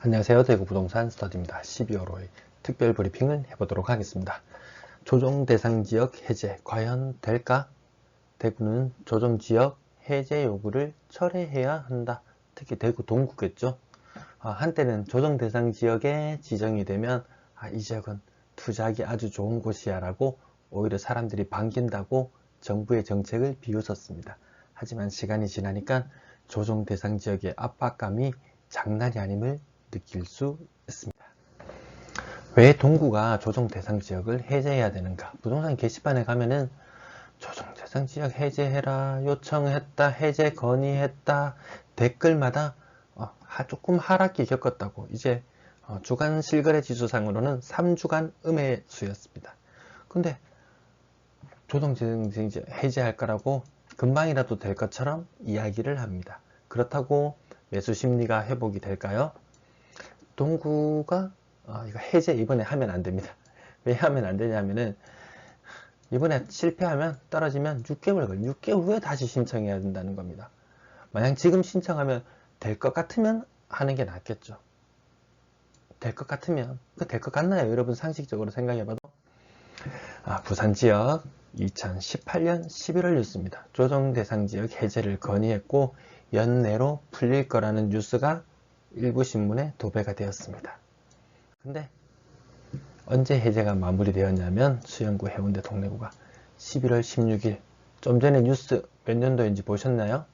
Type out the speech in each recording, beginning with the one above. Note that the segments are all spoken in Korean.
안녕하세요. 대구부동산 스터디입니다. 12월 5일 특별 브리핑을 해보도록 하겠습니다. 조정대상지역 해제 과연 될까? 대구는 조정지역 해제 요구를 철회해야 한다. 특히 대구 동구겠죠. 한때는 조정대상지역에 지정이 되면 이 지역은 투자하기 아주 좋은 곳이야 라고 오히려 사람들이 반긴다고 정부의 정책을 비웃었습니다. 하지만 시간이 지나니까 조정대상지역의 압박감이 장난이 아님을 느낄 수 있습니다. 왜 동구가 조정대상지역을 해제해야 되는가? 부동산 게시판에 가면은 조정대상지역 해제해라, 요청했다, 해제 건의했다, 댓글마다 조금 하락기 겪었다고. 이제 주간 실거래 지수상으로는 3주간 음해수였습니다. 근데 조정대상지역 해제할 거라고 금방이라도 될 것처럼 이야기를 합니다. 그렇다고 매수 심리가 회복이 될까요? 동구가 이거 해제 이번에 하면 안 됩니다. 왜 하면 안 되냐면은 이번에 실패하면 떨어지면 6개월 걸려. 6개월 후에 다시 신청해야 된다는 겁니다. 만약 지금 신청하면 될 것 같으면 하는 게 낫겠죠. 될 것 같으면 될 것 같나요? 여러분 상식적으로 생각해봐도 부산 지역 2018년 11월 뉴스입니다. 조정 대상 지역 해제를 건의했고 연내로 풀릴 거라는 뉴스가 일부 신문에 도배가 되었습니다. 근데 언제 해제가 마무리되었냐면 수영구 해운대 동래구가 11월 16일 좀 전에 뉴스 몇 년도인지 보셨나요?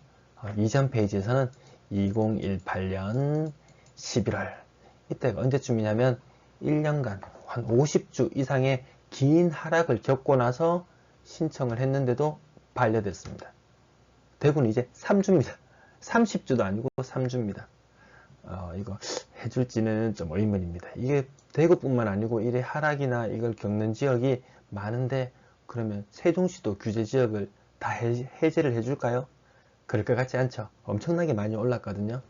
이전 페이지에서는 2018년 11월 이때가 언제쯤이냐면 1년간 한 50주 이상의 긴 하락을 겪고 나서 신청을 했는데도 반려됐습니다. 대구는 이제 3주입니다. 30주도 아니고 3주입니다. 이거 해줄지는 좀 의문입니다. 이게 대구뿐만 아니고 이래 하락이나 이걸 겪는 지역이 많은데 그러면 세종시도 규제 지역을 다 해제를 해줄까요? 그럴 것 같지 않죠. 엄청나게 많이 올랐거든요.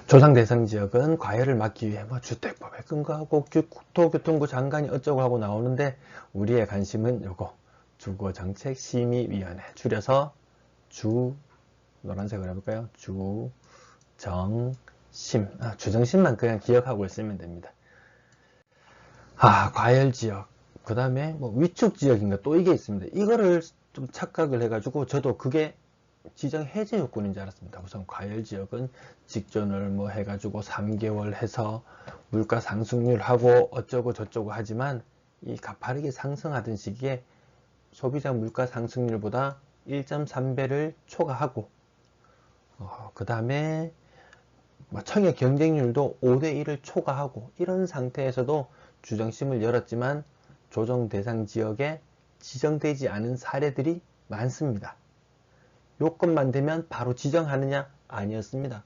조상 대상 지역은 과열을 막기 위해 주택법에 근거하고 국토교통부 장관이 어쩌고 하고 나오는데 우리의 관심은 요거 주거정책심의위원회 줄여서 노란색으로 해볼까요? 주정심만 그냥 기억하고 있으면 됩니다. 과열지역 그 다음에 위축지역인가 또 이게 있습니다. 이거를 좀 착각을 해가지고 저도 그게 지정 해제 요건인 줄 알았습니다. 우선 과열지역은 직전을 해가지고 3개월 해서 물가 상승률 하고 어쩌고 저쩌고 하지만 이 가파르게 상승하던 시기에 소비자 물가 상승률보다 1.3배를 초과하고 그 다음에 청약 경쟁률도 5대1을 초과하고 이런 상태에서도 주정심을 열었지만 조정 대상 지역에 지정되지 않은 사례들이 많습니다. 요건만 되면 바로 지정하느냐? 아니었습니다.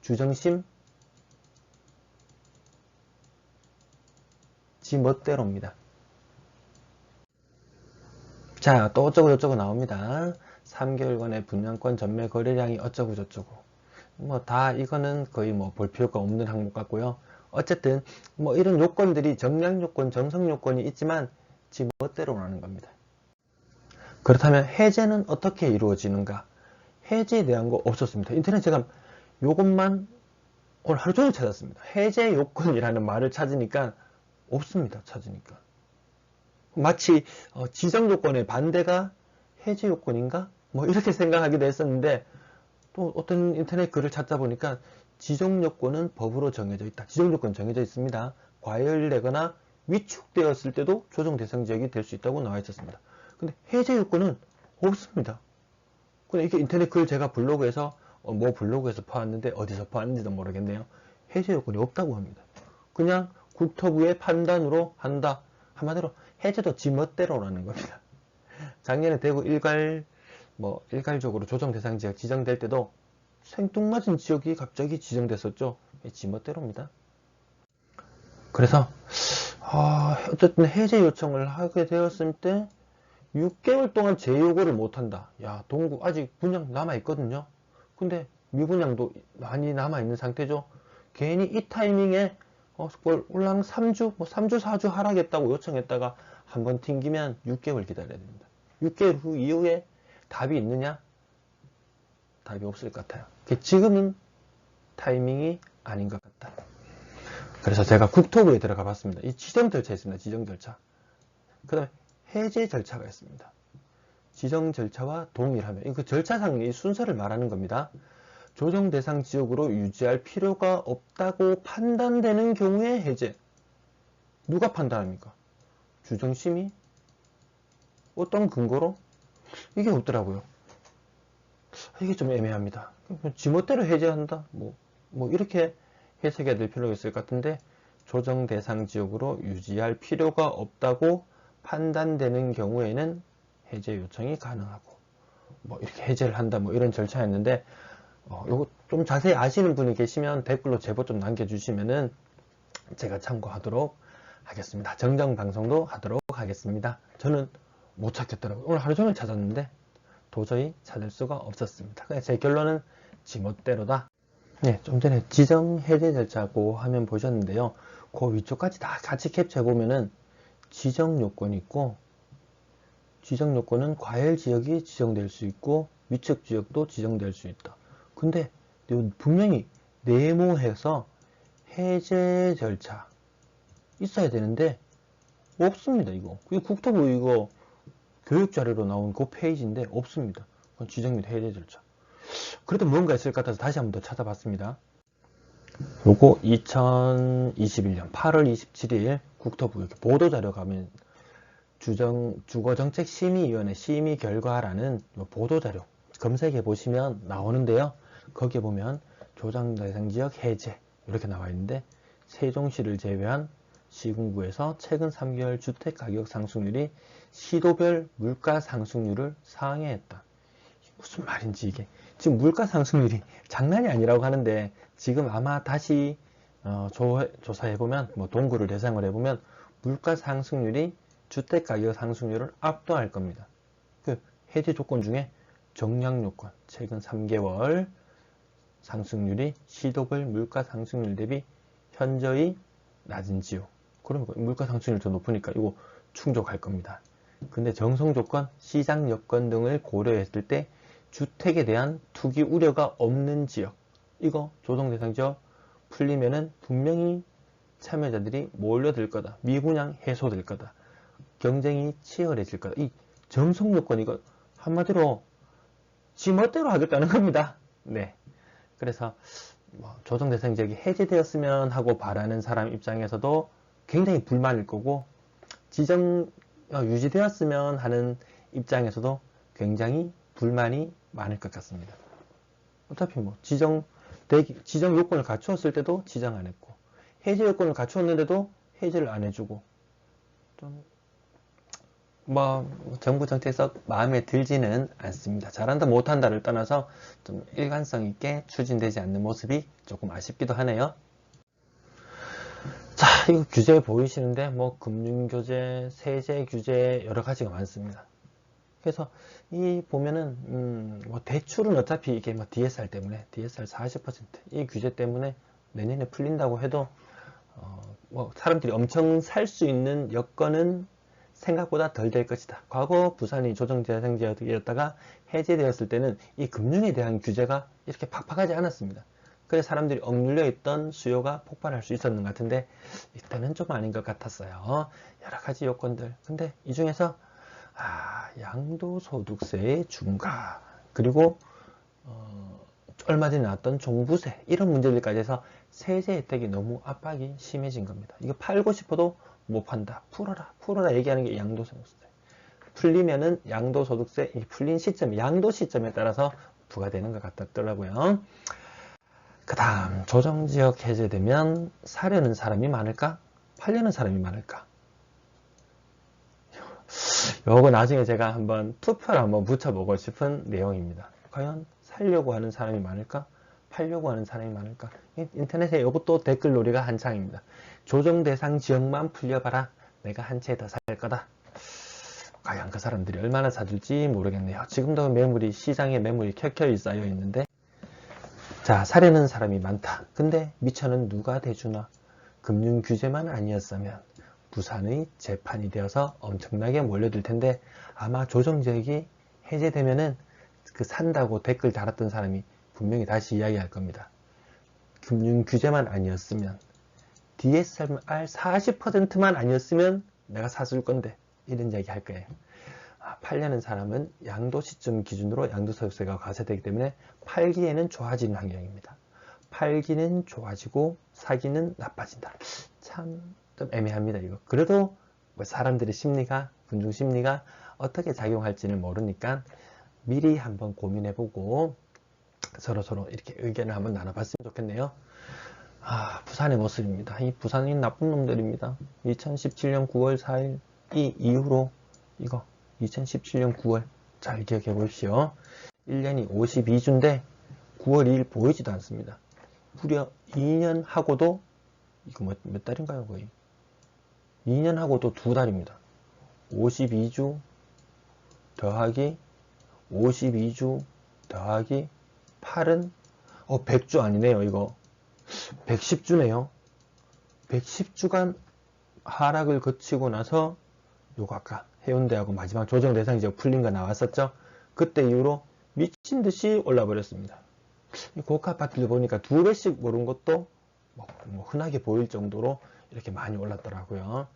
주정심 지 멋대로입니다. 자, 또 어쩌고 저쩌고 나옵니다. 3개월간의 분양권 전매 거래량이 어쩌고 저쩌고 다 이거는 거의 볼 필요가 없는 항목 같고요. 어쨌든 이런 요건들이 정량 요건, 정성 요건이 있지만 지 멋대로라는 겁니다. 그렇다면 해제는 어떻게 이루어지는가? 해제에 대한 거 없었습니다. 인터넷 제가 요것만 오늘 하루 종일 찾았습니다. 해제 요건이라는 말을 찾으니까 없습니다. 찾으니까 마치 지정 요건의 반대가 해제 요건인가? 이렇게 생각하기도 했었는데 또 어떤 인터넷 글을 찾다 보니까 지정 요건은 법으로 정해져 있다. 지정 요건 정해져 있습니다. 과열되거나 위축되었을 때도 조정 대상 지역이 될 수 있다고 나와 있었습니다. 근데 해제 요건은 없습니다. 근데 이게 인터넷 글 제가 블로그에서 블로그에서 파왔는데 어디서 파왔는지도 모르겠네요. 해제 요건이 없다고 합니다. 그냥 국토부의 판단으로 한다. 한마디로 해제도 지멋대로라는 겁니다. 작년에 대구 일괄적으로 조정 대상 지역 지정될 때도 생뚱맞은 지역이 갑자기 지정됐었죠. 지멋대로입니다. 그래서 어쨌든 해제 요청을 하게 되었을 때 6개월 동안 재요구를 못한다. 야, 동구 아직 분양 남아있거든요. 근데 미분양도 많이 남아있는 상태죠. 괜히 이 타이밍에 올랑 3주, 3주, 4주 하락했다고 요청했다가 한번 튕기면 6개월 기다려야 됩니다. 6개월 후 이후에 답이 있느냐? 답이 없을 것 같아요. 지금은 타이밍이 아닌 것 같다. 그래서 제가 국토부에 들어가 봤습니다. 이 지정 절차 있습니다. 지정 절차. 그 다음에 해제 절차가 있습니다. 지정 절차와 동일하면, 이 절차상 이 순서를 말하는 겁니다. 조정 대상 지역으로 유지할 필요가 없다고 판단되는 경우에 해제. 누가 판단합니까? 주정심의? 어떤 근거로? 이게 없더라고요. 이게 좀 애매합니다. 지멋대로 해제한다? 뭐 이렇게 해석해야 될 필요가 있을 것 같은데, 조정 대상 지역으로 유지할 필요가 없다고 판단되는 경우에는 해제 요청이 가능하고, 이렇게 해제를 한다, 이런 절차였는데, 요거 좀 자세히 아시는 분이 계시면 댓글로 제보 좀 남겨주시면은 제가 참고하도록 하겠습니다. 정정 방송도 하도록 하겠습니다. 저는 못 찾겠더라고요. 오늘 하루 종일 찾았는데 도저히 찾을 수가 없었습니다. 제 결론은 지멋대로다. 네, 좀 전에 지정 해제 절차고 화면 보셨는데요. 그 위쪽까지 다 같이 캡처해 보면은 지정 요건이 있고, 지정 요건은 과열 지역이 지정될 수 있고 위축 지역도 지정될 수 있다. 근데 분명히 네모해서 해제 절차 있어야 되는데 없습니다. 이거 국토부 이거 교육자료로 나온 그 페이지인데 없습니다. 지정 및 해제 절차. 그래도 뭔가 있을 것 같아서 다시 한번 더 찾아봤습니다. 요거 2021년 8월 27일 국토부 이렇게 보도자료 가면 주거정책심의위원회 심의 결과라는 보도자료 검색해 보시면 나오는데요. 거기에 보면 조정대상지역 해제 이렇게 나와 있는데, 세종시를 제외한 시군구에서 최근 3개월 주택가격 상승률이 시도별 물가 상승률을 상회했다. 무슨 말인지 이게 지금 물가 상승률이 장난이 아니라고 하는데, 지금 아마 다시 조사해보면, 동구를 대상으로 해보면 물가 상승률이 주택가격 상승률을 압도할 겁니다. 그 해제 조건 중에 정량 요건, 최근 3개월 상승률이 시도별 물가 상승률 대비 현저히 낮은 지역. 그러면 물가 상승률이 더 높으니까 이거 충족할 겁니다. 근데 정성 조건, 시장 여건 등을 고려했을 때 주택에 대한 투기 우려가 없는 지역, 이거 조정 대상 지역 풀리면은 분명히 참여자들이 몰려들 거다. 미분양 해소될 거다. 경쟁이 치열해질 거다. 이 정성 요건, 이거 한마디로 지멋대로 하겠다는 겁니다. 네. 그래서 조정 대상 지역이 해제되었으면 하고 바라는 사람 입장에서도 굉장히 불만일 거고, 유지되었으면 하는 입장에서도 굉장히 불만이 많을 것 같습니다. 어차피 지정 요건을 갖추었을 때도 지정 안 했고, 해제 요건을 갖추었는데도 해제를 안 해주고, 좀 정부 정책에서 마음에 들지는 않습니다. 잘한다 못한다를 떠나서 좀 일관성 있게 추진되지 않는 모습이 조금 아쉽기도 하네요. 자, 이거 규제 보이시는데 금융규제, 세제 규제 여러 가지가 많습니다. 그래서 이 보면은 대출은 어차피 이게 DSR 때문에 DSR 40%이 규제 때문에 내년에 풀린다고 해도 사람들이 엄청 살 수 있는 여건은 생각보다 덜 될 것이다. 과거 부산이 조정대상지역이었다가 해제되었을 때는 이 금융에 대한 규제가 이렇게 팍팍하지 않았습니다. 그래서 사람들이 억눌려 있던 수요가 폭발할 수 있었는 것 같은데, 이때는 좀 아닌 것 같았어요. 여러 가지 요건들. 근데 이 중에서 양도소득세의 중과, 그리고 얼마 전에 나왔던 종부세, 이런 문제들까지 해서 세제 혜택이 너무 압박이 심해진 겁니다. 이거 팔고 싶어도 못 판다. 풀어라 얘기하는 게 양도소득세. 풀리면은 양도소득세 풀린 시점, 양도 시점에 따라서 부과되는 것 같더라고요. 그 다음, 조정지역 해제되면 사려는 사람이 많을까? 팔려는 사람이 많을까? 요거 나중에 제가 한번 투표를 한번 붙여보고 싶은 내용입니다. 과연 살려고 하는 사람이 많을까? 팔려고 하는 사람이 많을까? 인터넷에 이것도 댓글놀이가 한창입니다. 조정 대상 지역만 풀려봐라. 내가 한 채 더 살 거다. 과연 그 사람들이 얼마나 사줄지 모르겠네요. 지금도 시장에 매물이 켜켜이 쌓여 있는데, 자, 사려는 사람이 많다. 근데 미천은 누가 대주나? 금융 규제만 아니었으면 부산의 재판이 되어서 엄청나게 몰려들 텐데, 아마 조정지역이 해제되면은 그 산다고 댓글 달았던 사람이 분명히 다시 이야기할 겁니다. 금융 규제만 아니었으면, DSR 40%만 아니었으면 내가 사줄 건데, 이런 이야기 할 거예요. 팔려는 사람은 양도시점 기준으로 양도소득세가 과세되기 때문에 팔기에는 좋아지는 환경입니다. 팔기는 좋아지고 사기는 나빠진다. 참 좀 애매합니다, 이거. 그래도 뭐 사람들의 심리가, 군중 심리가 어떻게 작용할지는 모르니까 미리 한번 고민해보고 서로서로 이렇게 의견을 한번 나눠봤으면 좋겠네요. 부산의 모습입니다. 이 부산이 나쁜 놈들입니다. 2017년 9월 4일 이 이후로 이거 2017년 9월 잘 기억해 보십시오. 1년이 52주인데 9월 2일 보이지도 않습니다. 무려 2년 하고도 이거 몇 달인가요? 거의 2년 하고도 2달입니다. 52주 더하기 52주 더하기 8은 100주 아니네요. 이거 110주네요. 110주간 하락을 거치고 나서 요거 아까 해운대하고 마지막 조정 대상 지역 풀린 거 나왔었죠. 그때 이후로 미친 듯이 올라 버렸습니다. 고가 아파트를 보니까 2배씩 오른 것도 뭐 흔하게 보일 정도로 이렇게 많이 올랐더라고요.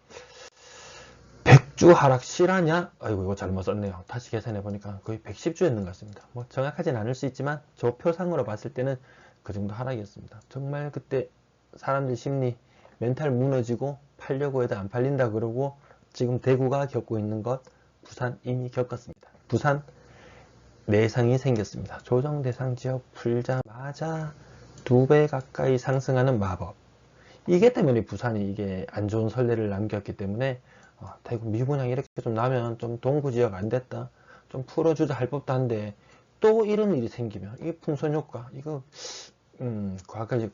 100주 하락 실하냐? 아이고 이거 잘못 썼네요. 다시 계산해 보니까 거의 110주였는 것 같습니다. 뭐 정확하진 않을 수 있지만 저 표상으로 봤을 때는 그 정도 하락이었습니다. 정말 그때 사람들 심리 멘탈 무너지고 팔려고 해도 안 팔린다 그러고 지금 대구가 겪고 있는 것 부산 이미 겪었습니다. 부산 내상이 생겼습니다. 조정 대상 지역 풀자마자 2배 가까이 상승하는 마법. 이게 때문에 부산이 이게 안 좋은 선례를 남겼기 때문에 대구 미분양이 이렇게 좀 나면 좀 동부 지역 안 됐다, 좀 풀어주자 할 법도 한데 또 이런 일이 생기면 이게 풍선 효과 이거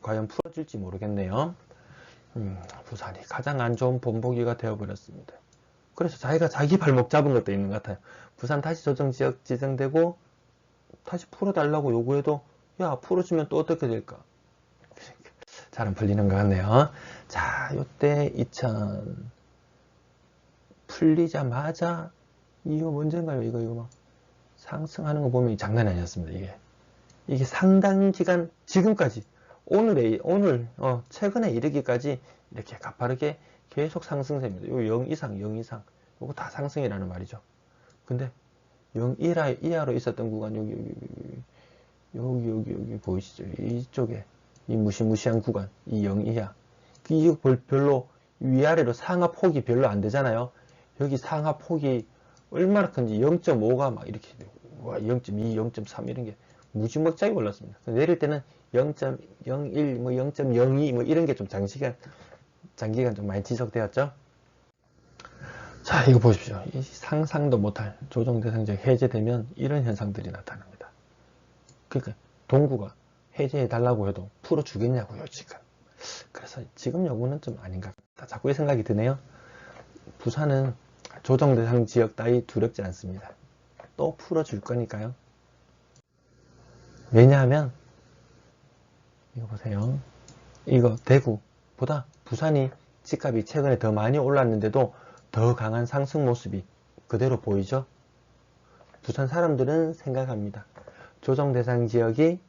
과연 풀어질지 모르겠네요. 부산이 가장 안 좋은 본보기가 되어버렸습니다. 그래서 자기가 자기 발목 잡은 것도 있는 것 같아요. 부산 다시 조정지역 지정되고 다시 풀어달라고 요구해도 야 풀어주면 또 어떻게 될까? 잘 안 풀리는 것 같네요. 자, 요때 2000 풀리자마자 이거 언젠가요? 이거 막 상승하는 거 보면 장난이 아니었습니다. 이게 상당 기간 지금까지 오늘 최근에 이르기까지 이렇게 가파르게 계속 상승세입니다. 요 0 이상 요거 다 상승이라는 말이죠. 근데 0 이하로 있었던 구간 여기 보이시죠? 이쪽에 이 무시무시한 구간 이 0 이하 이거 별로 위아래로 상하 폭이 별로 안 되잖아요. 여기 상하 폭이 얼마나 큰지 0.5가 막 이렇게 0.2, 0.3 이런 게 무지막지하게 올랐습니다. 내릴 때는 0.01, 뭐 0.02 뭐 이런 게 좀 장기간 좀 많이 지속되었죠. 자, 이거 보십시오. 이 상상도 못할 조정 대상 지역 해제되면 이런 현상들이 나타납니다. 그러니까 동구가 해제해 달라고 해도 풀어 주겠냐고요, 지금. 그래서 지금 요구는 좀 아닌가. 자꾸 이 생각이 드네요. 부산은 조정 대상 지역 따위 두렵지 않습니다. 또 풀어줄 거니까요. 왜냐하면 이거 보세요. 이거 대구보다 부산이 집값이 최근에 더 많이 올랐는데도 더 강한 상승 모습이 그대로 보이죠. 부산 사람들은 생각합니다. 조정 대상 지역이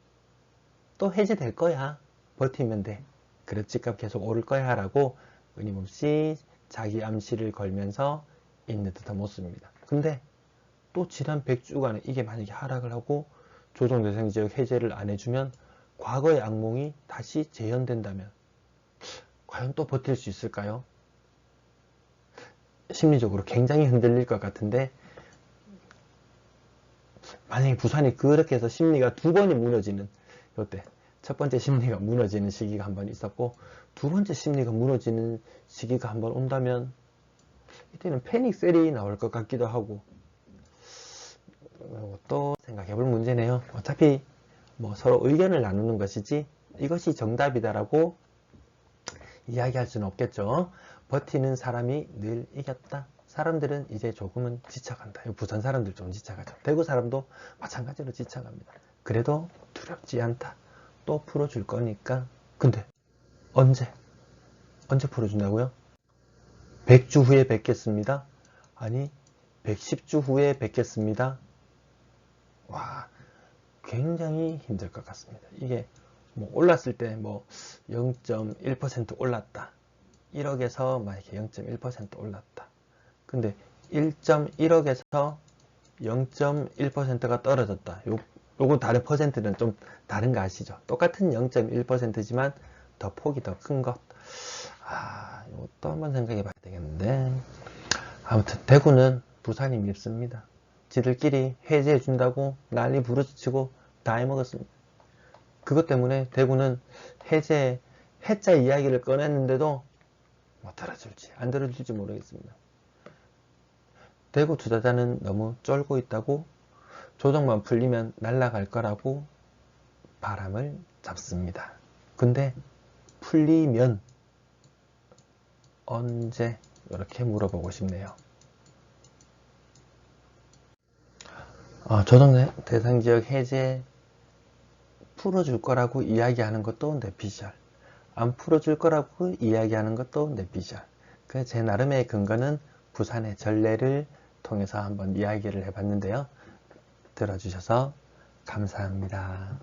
또 해제될 거야. 버티면 돼. 그래 집값 계속 오를 거야 라고 끊임없이 자기 암시를 걸면서 있는 듯한 모습입니다. 근데 또 지난 100주간에 이게 만약에 하락을 하고 조정 대상 지역 해제를 안 해주면 과거의 악몽이 다시 재현된다면 과연 또 버틸 수 있을까요? 심리적으로 굉장히 흔들릴 것 같은데 만약에 부산이 그렇게 해서 심리가 두 번이 무너지는 요때 첫 번째 심리가 무너지는 시기가 한 번 있었고 두 번째 심리가 무너지는 시기가 한 번 온다면 이때는 패닉셀이 나올 것 같기도 하고 또 생각해 볼 문제네요. 어차피 뭐 서로 의견을 나누는 것이지 이것이 정답이다라고 이야기할 수는 없겠죠. 버티는 사람이 늘 이겼다. 사람들은 이제 조금은 지쳐간다. 부산 사람들 좀 지쳐가죠. 대구 사람도 마찬가지로 지쳐갑니다. 그래도 두렵지 않다. 또 풀어줄 거니까. 근데 언제 풀어준다고요? 100주 후에 뵙겠습니다. 아니 110주 후에 뵙겠습니다. 와, 굉장히 힘들 것 같습니다. 이게 뭐 올랐을 때 뭐 0.1% 올랐다. 1억에서 막 이렇게 0.1% 올랐다. 근데 1.1억에서 0.1%가 떨어졌다. 요거 다른 퍼센트는 좀 다른 거 아시죠? 똑같은 0.1%지만 더 폭이 더 큰 것. 이것도 한번 생각해 봐야 되겠는데. 아무튼 대구는 부산이 밉습니다. 지들끼리 해제해 준다고 난리 부르짖고 다 해먹었습니다. 그것 때문에 대구는 해자 이야기를 꺼냈는데도 뭐 들어줄지 안 들어줄지 모르겠습니다. 대구 투자자는 너무 쫄고 있다고 조정만 풀리면 날아갈 거라고 바람을 잡습니다. 근데 풀리면 언제? 이렇게 물어보고 싶네요. 조정 대상 지역 해제 풀어줄 거라고 이야기하는 것도 내피셜, 안 풀어줄 거라고 이야기하는 것도 내피셜. 제 나름의 근거는 부산의 전례를 통해서 한번 이야기를 해봤는데요. 들어주셔서 감사합니다.